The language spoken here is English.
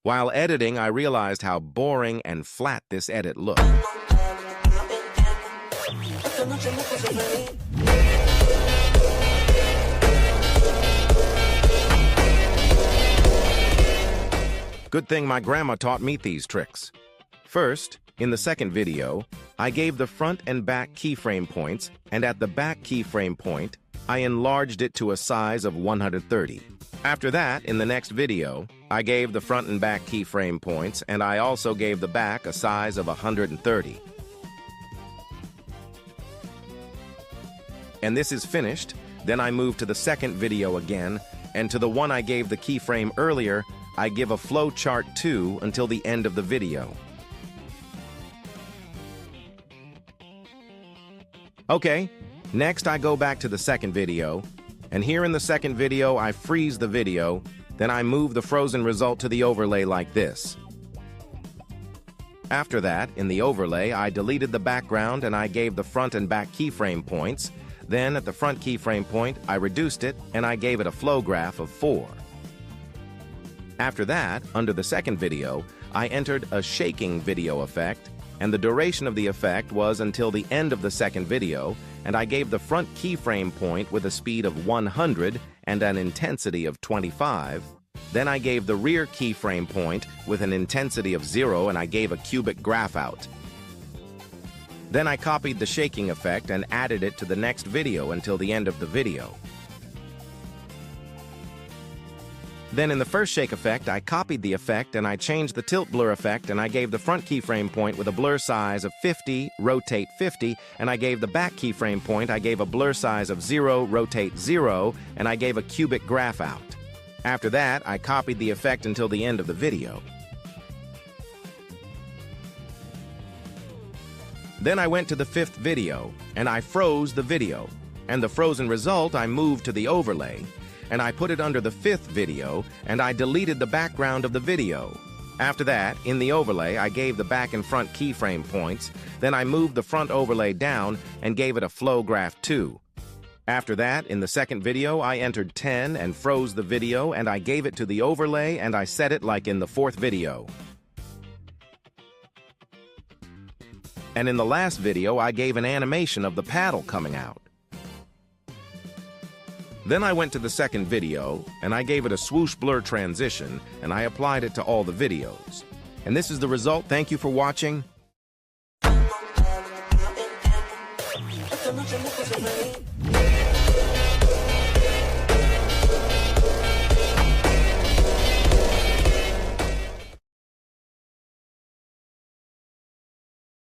While editing, I realized how boring and flat this edit looked. Good thing my grandma taught me these tricks. First, in the second video, I gave the front and back keyframe points, and at the back keyframe point, I enlarged it to a size of 130. After that, in the next video, I gave the front and back keyframe points, and I also gave the back a size of 130. And this is finished. Then I move to the second video again, and to the one I gave the keyframe earlier, I give a flow chart too until the end of the video. Okay, next I go back to the second video, and here in the second video I freeze the video, then I move the frozen result to the overlay like this. After that, in the overlay, I deleted the background and I gave the front and back keyframe points. Then at the front keyframe point, I reduced it and I gave it a flow graph of 4. After that, under the second video, I entered a shaking video effect, and the duration of the effect was until the end of the second video, and I gave the front keyframe point with a speed of 100 and an intensity of 25. Then I gave the rear keyframe point with an intensity of 0 and I gave a cubic graph out. Then I copied the shaking effect and added it to the next video until the end of the video. Then in the first shake effect, I copied the effect and I changed the tilt blur effect and I gave the front keyframe point with a blur size of 50, rotate 50, and I gave the back keyframe point, I gave a blur size of 0, rotate 0, and I gave a cubic graph out. After that, I copied the effect until the end of the video. Then I went to the fifth video and I froze the video, and the frozen result I moved to the overlay, and I put it under the fifth video, and I deleted the background of the video. After that, in the overlay, I gave the back and front keyframe points, then I moved the front overlay down and gave it a flow graph too. After that, in the second video, I entered 10 and froze the video, and I gave it to the overlay, and I set it like in the fourth video. And in the last video, I gave an animation of the paddle coming out. Then I went to the second video, and I gave it a swoosh blur transition, and I applied it to all the videos. And this is the result. Thank you for watching.